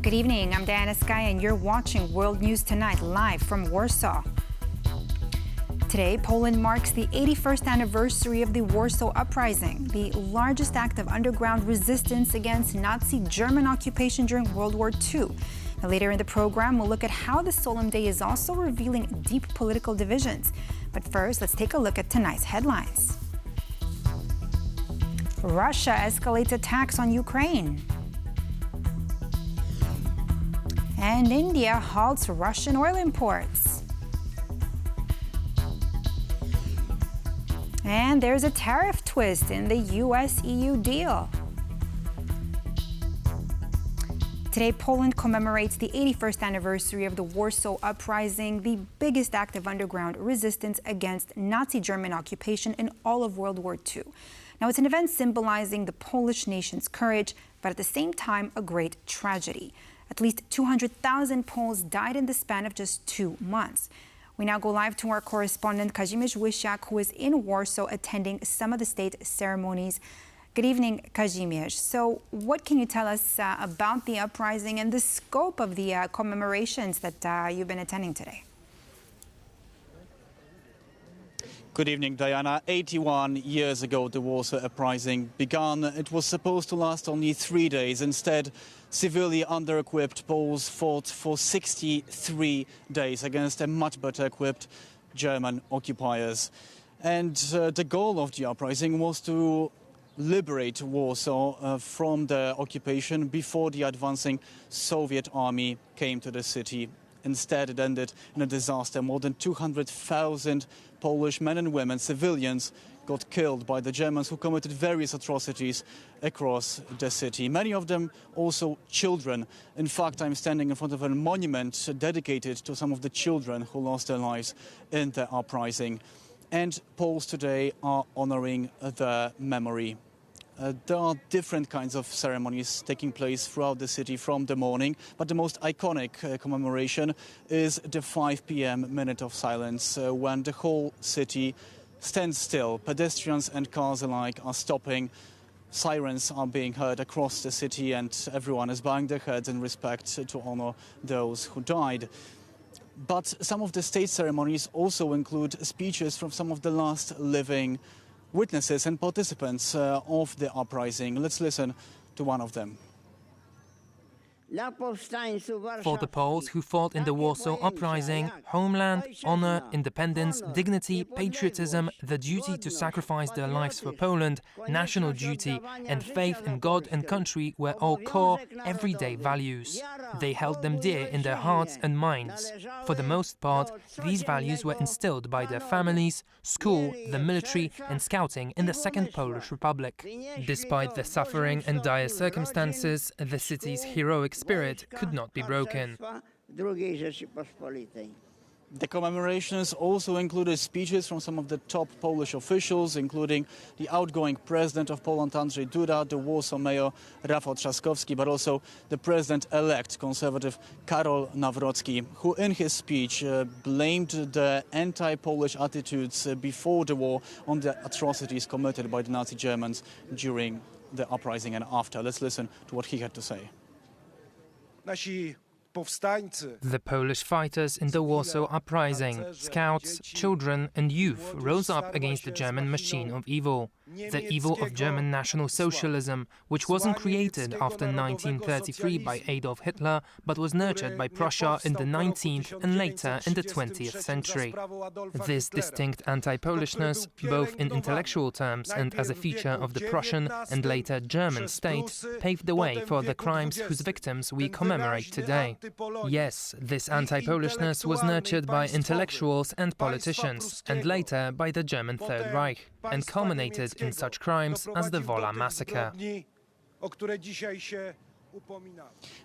Good evening, I'm Diana Sky and you're watching World News Tonight live from Warsaw. Today, Poland marks the 81st anniversary of the Warsaw Uprising, the largest act of underground resistance against Nazi German occupation during World War II. Now, later in the program, we'll look at how the solemn day is also revealing deep political divisions. But first, let's take a look at tonight's headlines. Russia escalates attacks on Ukraine. And India halts Russian oil imports. And there's a tariff twist in the US-EU deal. Today, Poland commemorates the 81st anniversary of the Warsaw Uprising, the biggest act of underground resistance against Nazi German occupation in all of World War II. Now, it's an event symbolizing the Polish nation's courage, but at the same time, a great tragedy. At least 200,000 Poles died in the span of just 2 months. We now go live to our correspondent Kazimierz Łysiak, who is in Warsaw attending some of the state ceremonies. Good evening, Kazimierz. So what can you tell us about the uprising and the scope of the commemorations that you've been attending today? Good evening, Diana. 81 years ago, the Warsaw Uprising began. It was supposed to last only 3 days. Instead, severely under-equipped Poles fought for 63 days against a much better equipped German occupiers. And the goal of the uprising was to liberate Warsaw from the occupation before the advancing Soviet army came to the city. Instead, it ended in a disaster. More than 200,000 Polish men and women, civilians, got killed by the Germans, who committed various atrocities across the city. Many of them also children. In fact, I'm standing in front of a monument dedicated to some of the children who lost their lives in the uprising. And Poles today are honoring their memory. There are different kinds of ceremonies taking place throughout the city from the morning, but the most iconic commemoration is the 5 p.m. minute of silence, when the whole city stands still. Pedestrians and cars alike are stopping. Sirens are being heard across the city, and everyone is bowing their heads in respect to honor those who died. But some of the state ceremonies also include speeches from some of the last living witnesses and participants of the uprising. Let's listen to one of them. For the Poles who fought in the Warsaw Uprising, homeland, honor, independence, dignity, patriotism, the duty to sacrifice their lives for Poland, national duty, and faith in God and country were all core, everyday values. They held them dear in their hearts and minds. For the most part, these values were instilled by their families, school, the military, and scouting in the Second Polish Republic. Despite the suffering and dire circumstances, the city's heroic spirit could not be broken. The commemorations also included speeches from some of the top Polish officials, including the outgoing president of Poland, Andrzej Duda, the Warsaw mayor, Rafał Trzaskowski, but also the president-elect, conservative Karol Nawrocki, who in his speech blamed the anti-Polish attitudes before the war on the atrocities committed by the Nazi Germans during the uprising and after. Let's listen to what he had to say. The Polish fighters in the Warsaw Uprising, scouts, children and youth rose up against the German machine of evil. The evil of German National Socialism, which wasn't created after 1933 by Adolf Hitler, but was nurtured by Prussia in the 19th and later in the 20th century. This distinct anti-Polishness, both in intellectual terms and as a feature of the Prussian and later German state, paved the way for the crimes whose victims we commemorate today. Yes, this anti-Polishness was nurtured by intellectuals and politicians, and later by the German Third Reich, and culminated in such crimes as the Wola massacre.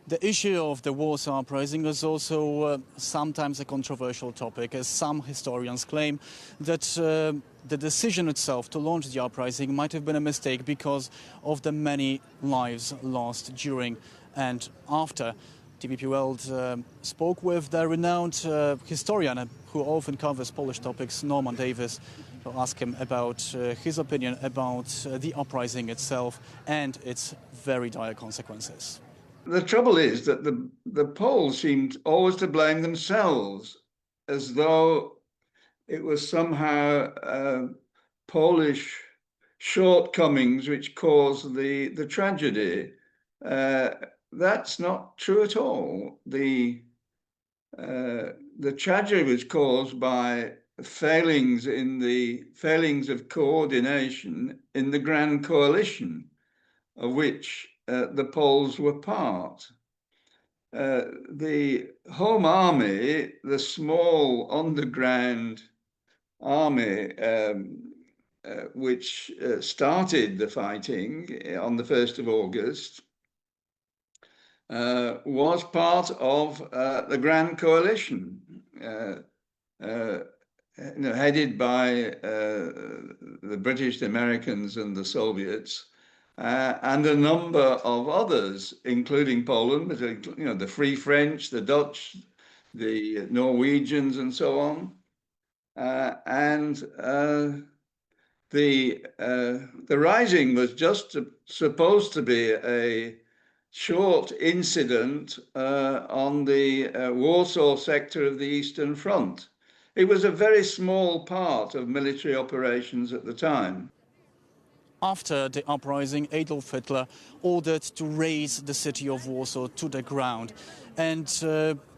The issue of the Warsaw Uprising is also sometimes a controversial topic, as some historians claim that the decision itself to launch the uprising might have been a mistake because of the many lives lost during and after. TVP World spoke with the renowned historian who often covers Polish topics, Norman Davis, to ask him about his opinion about the uprising itself and its very dire consequences. The trouble is that the Poles seemed always to blame themselves, as though it was somehow Polish shortcomings which caused the tragedy. That's not true at all. The tragedy was caused by failings of coordination in the Grand Coalition, of which the Poles were part. The Home Army, the small underground army which started the fighting on the 1st of August, was part of the Grand Coalition, headed by the British, the Americans, and the Soviets, and a number of others, including Poland, but the Free French, the Dutch, the Norwegians, and so on. The rising was just supposed to be a short incident on the Warsaw sector of the Eastern Front. It was a very small part of military operations at the time. After the uprising, Adolf Hitler ordered to raze the city of Warsaw to the ground. And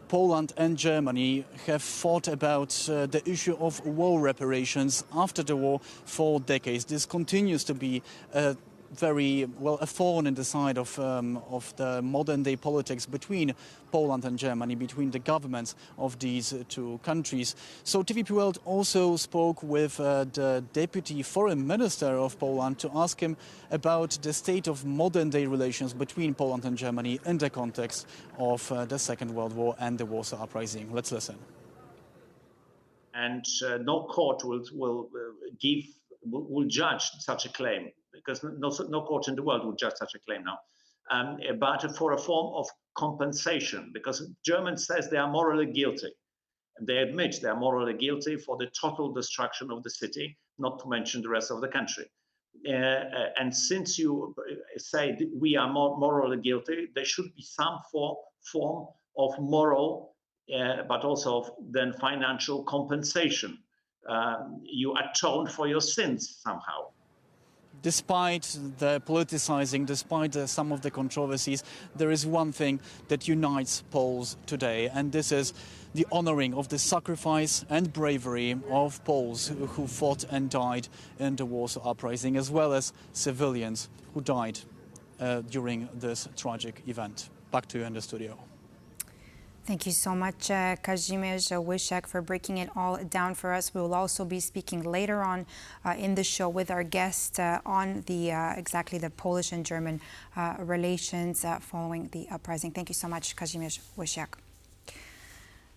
Poland and Germany have fought about the issue of war reparations after the war for decades. This continues to be a thorn in the side of the modern-day politics between Poland and Germany, between the governments of these two countries. So TVP World also spoke with the Deputy Foreign Minister of Poland to ask him about the state of modern-day relations between Poland and Germany in the context of the Second World War and the Warsaw Uprising. Let's listen. And no court will judge such a claim, because no court in the world would judge such a claim now, but for a form of compensation, because Germany says they are morally guilty. And they admit they are morally guilty for the total destruction of the city, not to mention the rest of the country. And since you say we are morally guilty, there should be some form of moral, but also then financial compensation. You atone for your sins somehow. Despite the politicizing, despite some of the controversies, there is one thing that unites Poles today, and this is the honoring of the sacrifice and bravery of Poles who fought and died in the Warsaw Uprising, as well as civilians who died during this tragic event. Back to you in the studio. Thank you so much, Kazimierz Wysiak, for breaking it all down for us. We will also be speaking later on in the show with our guest on exactly the Polish and German relations following the uprising. Thank you so much, Kazimierz Wysiak.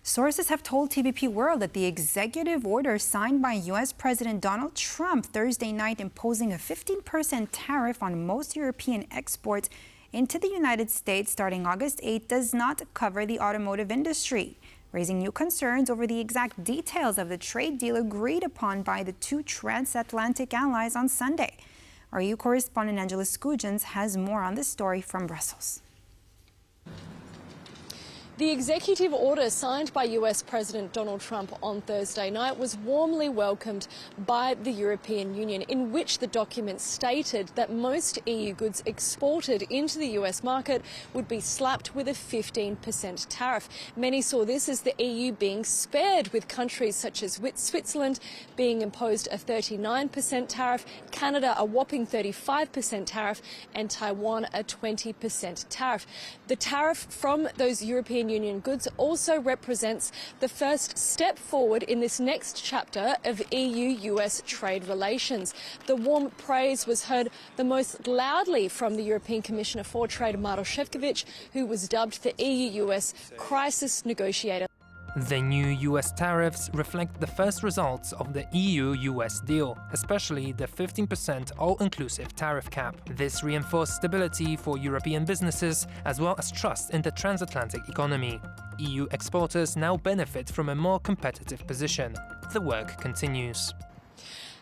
Sources have told TVP World that the executive order signed by U.S. President Donald Trump Thursday night imposing a 15% tariff on most European exports into the United States starting August 8 does not cover the automotive industry, raising new concerns over the exact details of the trade deal agreed upon by the two transatlantic allies on Sunday. Our EU correspondent Angela Skujins has more on this story from Brussels. The executive order signed by US President Donald Trump on Thursday night was warmly welcomed by the European Union, in which the document stated that most EU goods exported into the US market would be slapped with a 15% tariff. Many saw this as the EU being spared, with countries such as Switzerland being imposed a 39% tariff, Canada a whopping 35% tariff, and Taiwan a 20% tariff. The tariff from those European Union goods also represents the first step forward in this next chapter of EU-US trade relations. The warm praise was heard the most loudly from the European Commissioner for Trade, Maroš Šefčovič, who was dubbed the EU-US crisis negotiator. The new US tariffs reflect the first results of the EU-US deal, especially the 15% all-inclusive tariff cap. This reinforced stability for European businesses as well as trust in the transatlantic economy. EU exporters now benefit from a more competitive position. The work continues.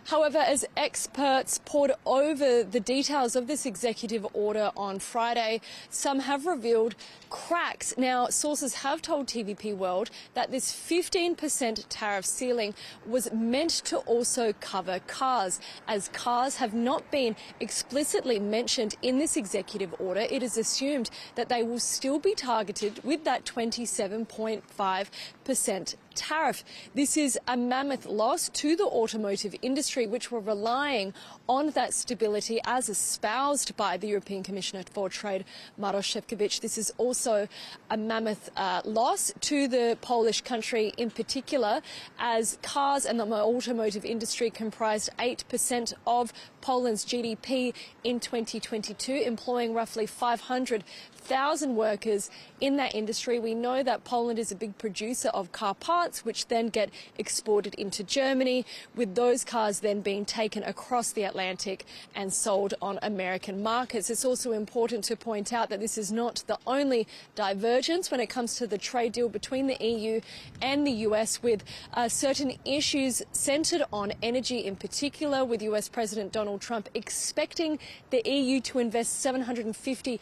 However, as experts pored over the details of this executive order on Friday, some have revealed cracks. Now, sources have told TVP World that this 15% tariff ceiling was meant to also cover cars. As cars have not been explicitly mentioned in this executive order, it is assumed that they will still be targeted with that 27.5% tariff. This is a mammoth loss to the automotive industry, which were relying on that stability as espoused by the European Commissioner for Trade, Maroš Šefčovič. This is also a mammoth loss to the Polish country in particular, as cars and the automotive industry comprised 8% of Poland's GDP in 2022, employing roughly 500,000 workers in that industry. We know that Poland is a big producer of car parts, which then get exported into Germany, with those cars then being taken across the Atlantic and sold on American markets. It's also important to point out that this is not the only divergence when it comes to the trade deal between the EU and the US, with certain issues centred on energy in particular, with US President Donald Trump expecting the EU to invest $750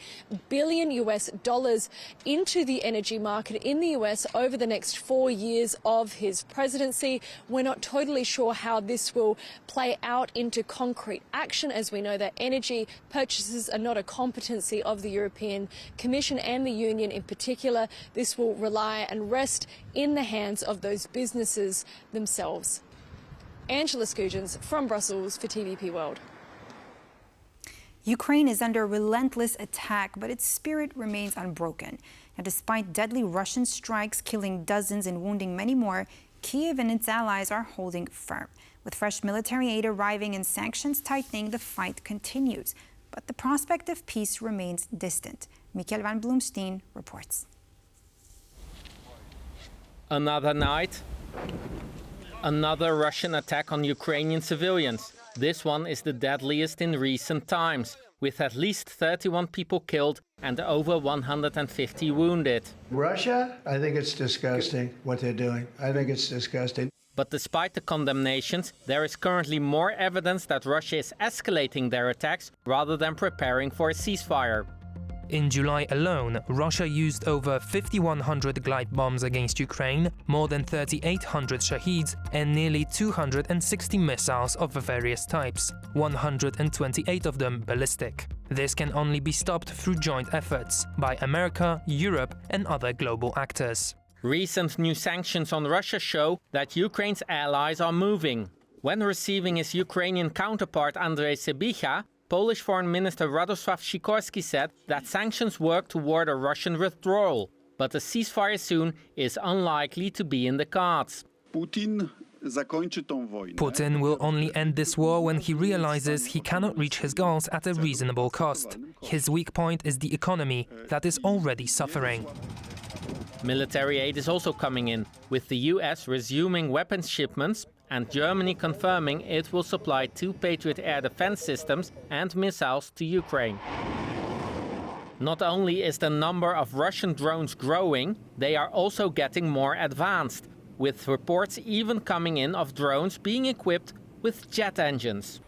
billion into the energy market in the US over the next 4 years of his presidency. We're not totally sure how this will play out into concrete action, as we know that energy purchases are not a competency of the European Commission and the Union in particular. This will rely and rest in the hands of those businesses themselves. Angela Skujins from Brussels for TVP World. Ukraine is under relentless attack, but its spirit remains unbroken. Now, despite deadly Russian strikes killing dozens and wounding many more, Kyiv and its allies are holding firm. With fresh military aid arriving and sanctions tightening, the fight continues. But the prospect of peace remains distant. Mikkel van Bloemsteen reports. Another night, another Russian attack on Ukrainian civilians. This one is the deadliest in recent times, with at least 31 people killed and over 150 wounded. Russia, I think it's disgusting what they're doing. I think it's disgusting. But despite the condemnations, there is currently more evidence that Russia is escalating their attacks rather than preparing for a ceasefire. In July alone, Russia used over 5,100 glide bombs against Ukraine, more than 3,800 Shaheeds, and nearly 260 missiles of various types, 128 of them ballistic. This can only be stopped through joint efforts by America, Europe, and other global actors. Recent new sanctions on Russia show that Ukraine's allies are moving. When receiving his Ukrainian counterpart Andrzej Sybiha, Polish Foreign Minister Radosław Sikorski said that sanctions work toward a Russian withdrawal, but a ceasefire soon is unlikely to be in the cards. Putin will only end this war when he realizes he cannot reach his goals at a reasonable cost. His weak point is the economy that is already suffering. Military aid is also coming in, with the US resuming weapons shipments and Germany confirming it will supply 2 Patriot air defense systems and missiles to Ukraine. Not only is the number of Russian drones growing, they are also getting more advanced, with reports even coming in of drones being equipped with jet engines.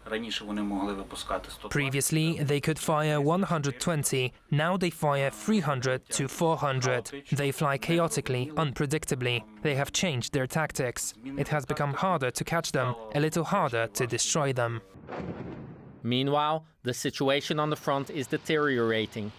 Previously, they could fire 120, now they fire 300 to 400. They fly chaotically, unpredictably. They have changed their tactics. It has become harder to catch them, a little harder to destroy them. Meanwhile, the situation on the front is deteriorating.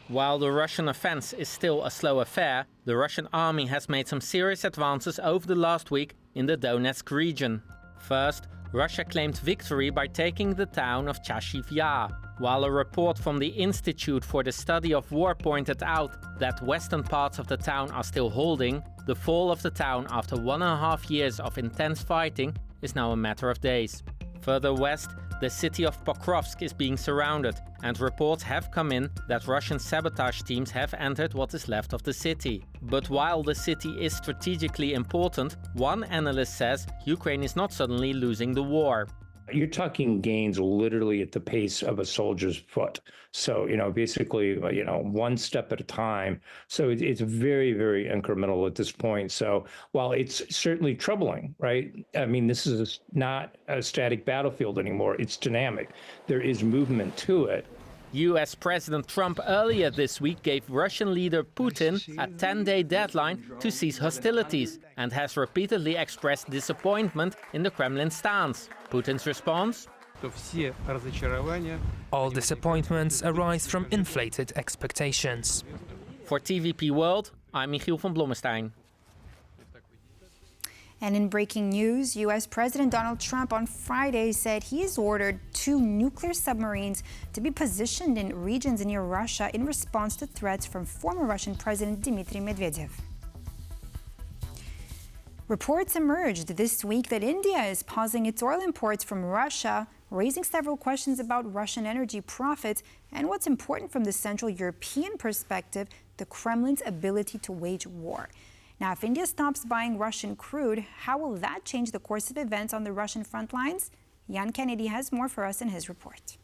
While the Russian offense is still a slow affair, the Russian army has made some serious advances over the last week in the Donetsk region. First, Russia claimed victory by taking the town of Chasiv Yar, while a report from the Institute for the Study of War pointed out that western parts of the town are still holding. The fall of the town after 1.5 years of intense fighting is now a matter of days. Further west, the city of Pokrovsk is being surrounded, and reports have come in that Russian sabotage teams have entered what is left of the city. But while the city is strategically important, one analyst says Ukraine is not suddenly losing the war. You're talking gains literally at the pace of a soldier's foot. So, basically, one step at a time. So it's very, very incremental at this point. So while it's certainly troubling, right? I mean, this is not a static battlefield anymore. It's dynamic. There is movement to it. US President Trump earlier this week gave Russian leader Putin a 10-day deadline to cease hostilities and has repeatedly expressed disappointment in the Kremlin stance. Putin's response? All disappointments arise from inflated expectations. For TVP World, I'm Michiel van Blommestein. And in breaking news, U.S. President Donald Trump on Friday said he has ordered 2 nuclear submarines to be positioned in regions near Russia in response to threats from former Russian President Dmitry Medvedev. Reports emerged this week that India is pausing its oil imports from Russia, raising several questions about Russian energy profits and what's important from the Central European perspective, the Kremlin's ability to wage war. Now, if India stops buying Russian crude, how will that change the course of events on the Russian front lines? Jan Kennedy has more for us in his report.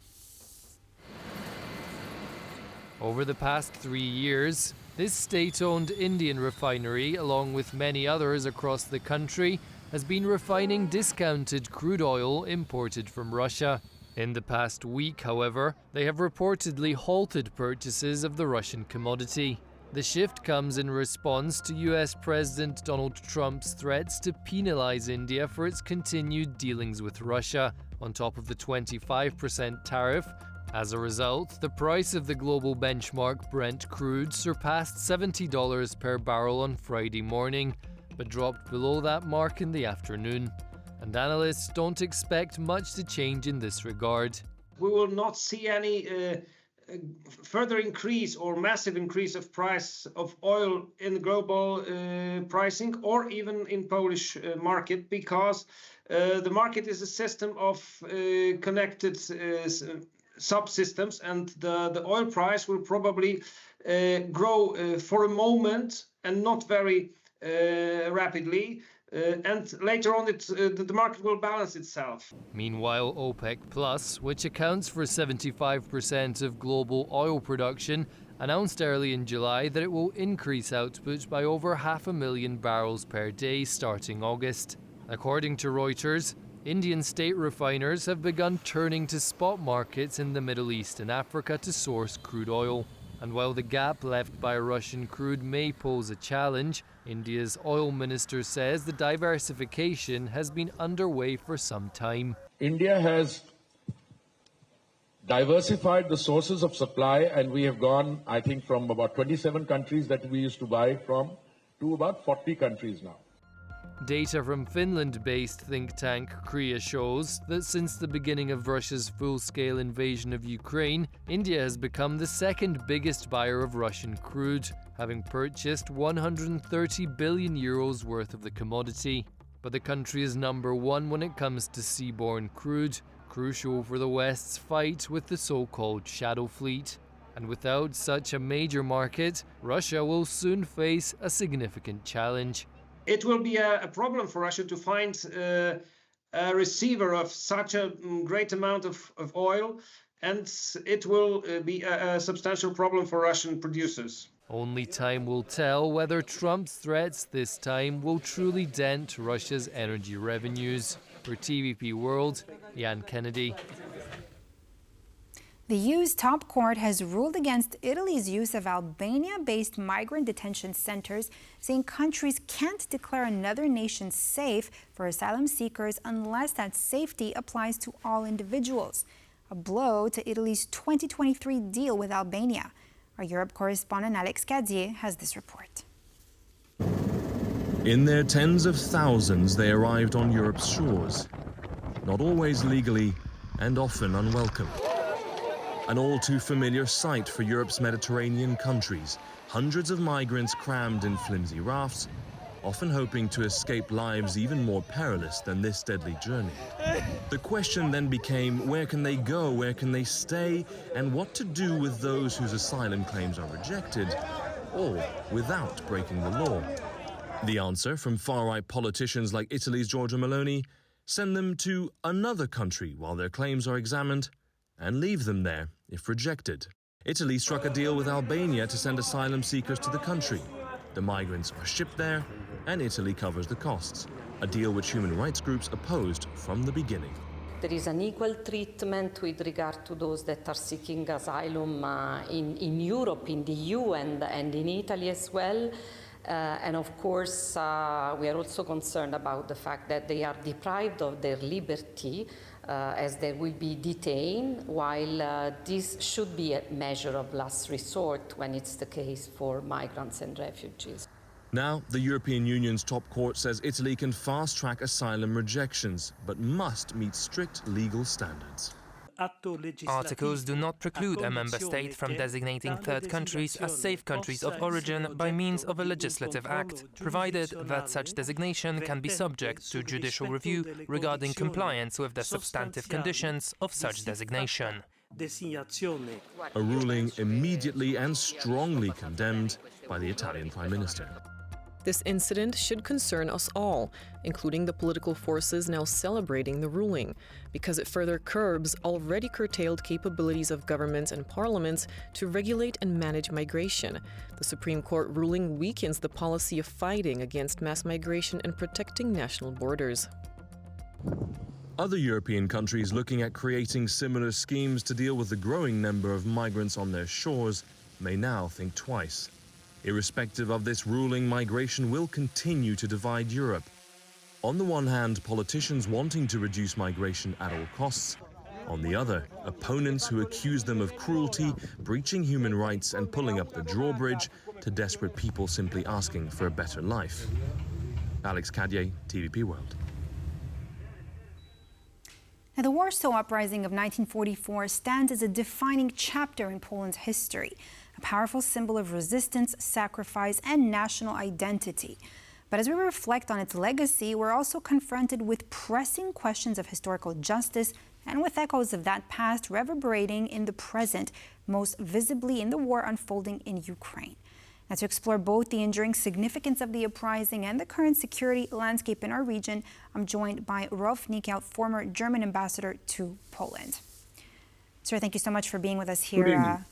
Over the past 3 years, this state-owned Indian refinery, along with many others across the country, has been refining discounted crude oil imported from Russia. In the past week, however, they have reportedly halted purchases of the Russian commodity. The shift comes in response to US President Donald Trump's threats to penalize India for its continued dealings with Russia, on top of the 25% tariff. As a result, the price of the global benchmark Brent crude surpassed $70 per barrel on Friday morning, but dropped below that mark in the afternoon. And analysts don't expect much to change in this regard. We will not see any further increase or massive increase of price of oil in global pricing or even in Polish market, because the market is a system of connected subsystems, and the oil price will probably grow for a moment and not very rapidly. And later on, the market will balance itself. Meanwhile, OPEC Plus, which accounts for 75% of global oil production, announced early in July that it will increase output by over 500,000 barrels per day starting August. According to Reuters, Indian state refiners have begun turning to spot markets in the Middle East and Africa to source crude oil. And while the gap left by Russian crude may pose a challenge, India's oil minister says the diversification has been underway for some time. India has diversified the sources of supply, and we have gone, I think, from about 27 countries that we used to buy from to about 40 countries now. Data from Finland-based think tank KRIA shows that since the beginning of Russia's full-scale invasion of Ukraine, India has become the second biggest buyer of Russian crude, having purchased 130 billion euros worth of the commodity. But the country is number one when it comes to seaborne crude, crucial for the West's fight with the so-called shadow fleet. And without such a major market, Russia will soon face a significant challenge. It will be a problem for Russia to find a receiver of such a great amount of oil, and it will be a substantial problem for Russian producers. Only time will tell whether Trump's threats this time will truly dent Russia's energy revenues. For TVP World, Jan Kennedy. The EU's top court has ruled against Italy's use of Albania-based migrant detention centers, saying countries can't declare another nation safe for asylum seekers unless that safety applies to all individuals. A blow to Italy's 2023 deal with Albania. Our Europe correspondent Alex Cadier has this report. In their tens of thousands, they arrived on Europe's shores, not always legally and often unwelcome. An all-too-familiar sight for Europe's Mediterranean countries, hundreds of migrants crammed in flimsy rafts, often hoping to escape lives even more perilous than this deadly journey. The question then became, where can they go, where can they stay, and what to do with those whose asylum claims are rejected, all without breaking the law. The answer from far-right politicians like Italy's Giorgia Meloni: send them to another country while their claims are examined, and leave them there if rejected. Italy struck a deal with Albania to send asylum seekers to the country. The migrants are shipped there, and Italy covers the costs, a deal which human rights groups opposed from the beginning. There is an equal treatment with regard to those that are seeking asylum in Europe, in the EU, and in Italy as well. And of course, we are also concerned about the fact that they are deprived of their liberty as they will be detained, while this should be a measure of last resort when it's the case for migrants and refugees. Now, the European Union's top court says Italy can fast-track asylum rejections, but must meet strict legal standards. Articles do not preclude a member state from designating third countries as safe countries of origin by means of a legislative act, provided that such designation can be subject to judicial review regarding compliance with the substantive conditions of such designation. A ruling immediately and strongly condemned by the Italian Prime Minister. This incident should concern us all, including the political forces now celebrating the ruling, because it further curbs already curtailed capabilities of governments and parliaments to regulate and manage migration. The Supreme Court ruling weakens the policy of fighting against mass migration and protecting national borders. Other European countries looking at creating similar schemes to deal with the growing number of migrants on their shores may now think twice. Irrespective of this ruling, migration will continue to divide Europe. On the one hand, politicians wanting to reduce migration at all costs. On the other, opponents who accuse them of cruelty, breaching human rights and pulling up the drawbridge to desperate people simply asking for a better life. Alex Cadier, TVP World. Now, the Warsaw Uprising of 1944 stands as a defining chapter in Poland's history, a powerful symbol of resistance, sacrifice, and national identity. But as we reflect on its legacy, we're also confronted with pressing questions of historical justice and with echoes of that past reverberating in the present, most visibly in the war unfolding in Ukraine. Now, to explore both the enduring significance of the uprising and the current security landscape in our region, I'm joined by Rolf Nikau, former German ambassador to Poland. Sir, thank you so much for being with us here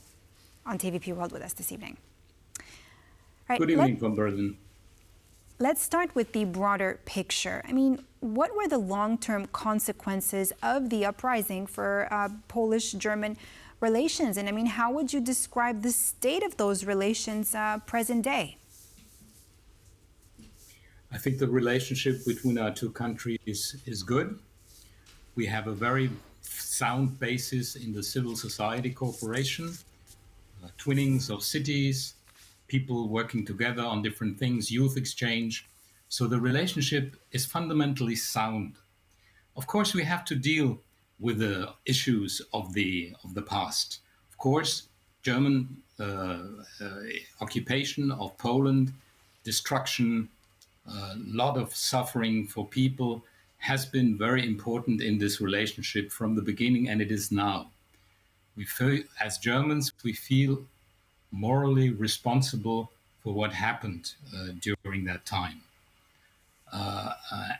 on TVP World with us this evening. Right, good evening from Berlin. Let's start with the broader picture. I mean, what were the long-term consequences of the uprising for Polish-German relations? And I mean, how would you describe the state of those relations present day? I think the relationship between our two countries is good. We have a very sound basis in the civil society cooperation, twinnings of cities, people working together on different things, youth exchange. So the relationship is fundamentally sound. Of course, we have to deal with the issues of the past. Of course, German occupation of Poland, destruction, a lot of suffering for people has been very important in this relationship from the beginning, and it is now. We feel, as Germans, we feel morally responsible for what happened during that time.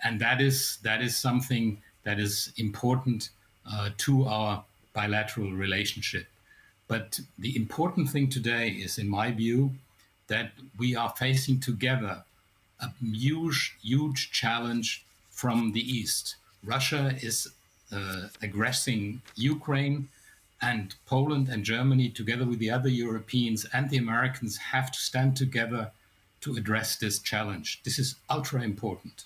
And that is something that is important to our bilateral relationship. But the important thing today is, in my view, that we are facing together a huge challenge from the East. Russia is aggressing Ukraine, and Poland and Germany, together with the other Europeans and the Americans, have to stand together to address this challenge. This is ultra important.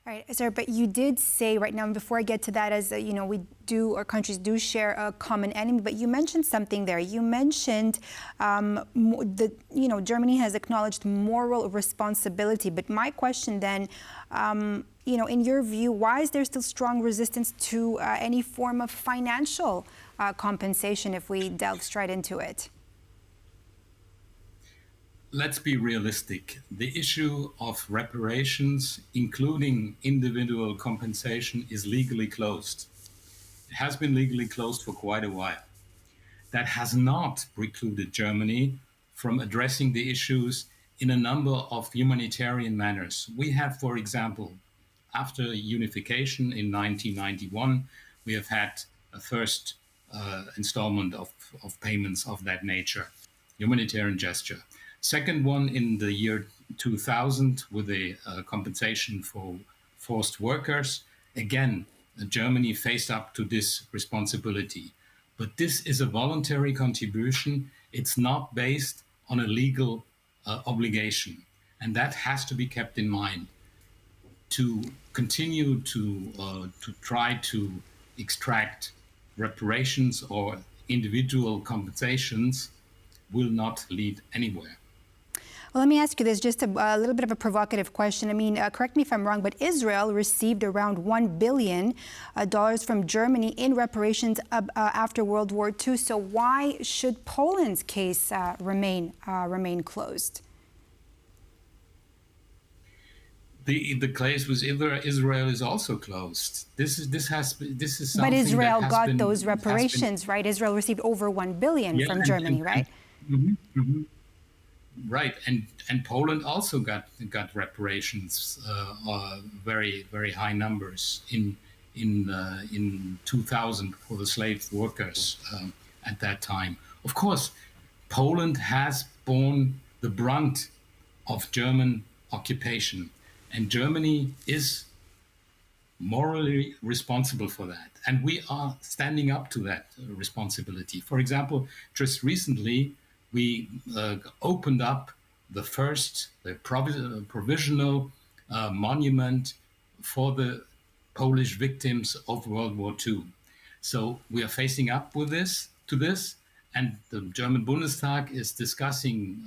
Right, sir, but you did say right now, and before I get to that, as you know, our countries do share a common enemy, but you mentioned something there. You mentioned that, you know, Germany has acknowledged moral responsibility. But my question then, you know, in your view, why is there still strong resistance to any form of financial compensation if we delve straight into it? Let's be realistic. The issue of reparations, including individual compensation, is legally closed. It has been legally closed for quite a while. That has not precluded Germany from addressing the issues in a number of humanitarian manners. We have, for example, after unification in 1991, we have had a first installment of payments of that nature, humanitarian gesture. Second one in the year 2000 with a compensation for forced workers. Again, Germany faced up to this responsibility. But this is a voluntary contribution. It's not based on a legal obligation. And that has to be kept in mind. To continue to try to extract reparations or individual compensations will not lead anywhere. Well, let me ask you this, just a little bit of a provocative question. I mean, correct me if I'm wrong, but Israel received around $1 billion from Germany in reparations after World War II. So why should Poland's case remain closed? The case with Israel is also closed. This is something. But Israel got those reparations, right? Israel received over $1 billion from Germany, right? Right, and Poland also got reparations, very very high numbers in 2000 for the slave workers at that time. Of course, Poland has borne the brunt of German occupation, and Germany is morally responsible for that, and we are standing up to that responsibility. For example, just recently, we opened up the provisional monument for the Polish victims of World War II. So we are facing up with this, and the German Bundestag is discussing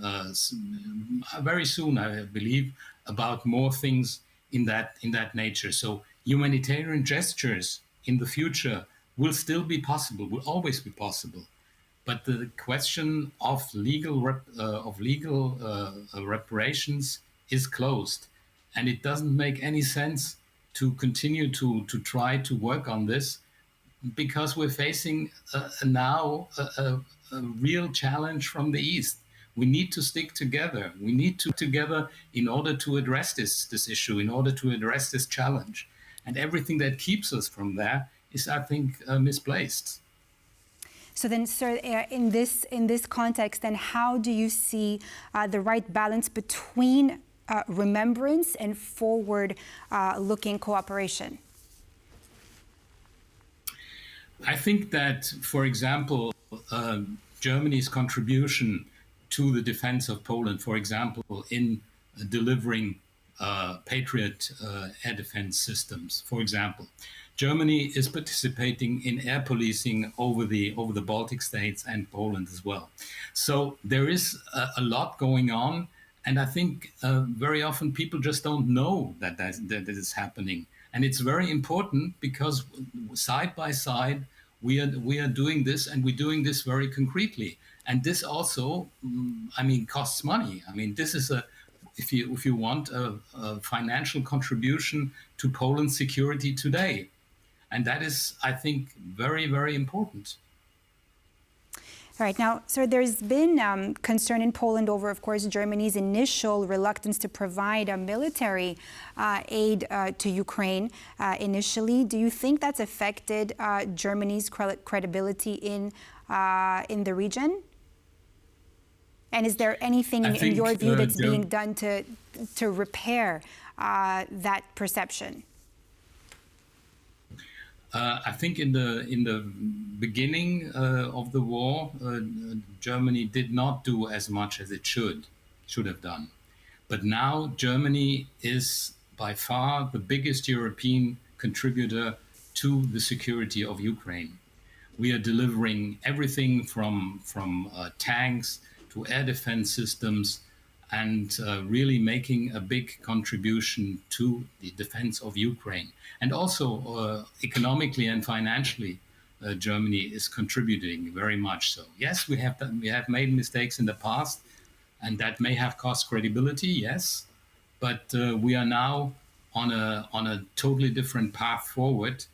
very soon, I believe, about more things in that nature. So humanitarian gestures in the future will still be possible, will always be possible. But the question of legal reparations is closed, and it doesn't make any sense to continue to try to work on this, because we're facing now a real challenge from the East. We need to stick together. We need to together in order to address this issue, in order to address this challenge, and everything that keeps us from there is, I think, misplaced. So then, sir, in this context, then how do you see the right balance between remembrance and forward-looking cooperation? I think that, for example, Germany's contribution to the defense of Poland, for example, in delivering Patriot air defense systems, for example, Germany is participating in air policing over the Baltic states and Poland as well. So there is a lot going on, and I think very often people just don't know that is happening. And it's very important because side by side we are doing this, and we're doing this very concretely. And this also, costs money. I mean, this is if you want a financial contribution to Poland's security today. And that is, I think, very, very important. All right. Now, sir, there's been concern in Poland over, of course, Germany's initial reluctance to provide military aid to Ukraine initially. Do you think that's affected Germany's credibility in the region? And is there anything in your view that's being done to repair that perception? I think in the beginning of the war, Germany did not do as much as it should have done. But now Germany is by far the biggest European contributor to the security of Ukraine. We are delivering everything from tanks to air defense systems, and really making a big contribution to the defense of Ukraine. And also economically and financially, Germany is contributing very much so. Yes, we have made mistakes in the past, and that may have cost credibility, yes, but we are now on a totally different path forward,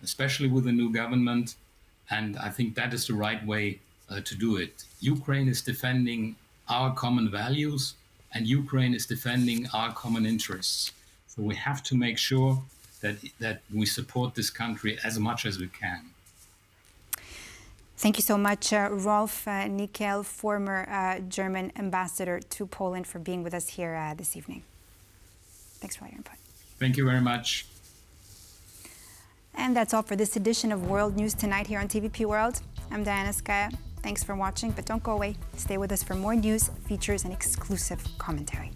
especially with the new government, and I think that is the right way to do it. Ukraine is defending our common values, and Ukraine is defending our common interests. So we have to make sure that we support this country as much as we can. Thank you so much, Rolf Nickel, former German ambassador to Poland, for being with us here this evening. Thanks for all your input. Thank you very much. And that's all for this edition of World News Tonight here on TVP World. I'm Diana Skaya. Thanks for watching, but don't go away. Stay with us for more news, features, and exclusive commentary.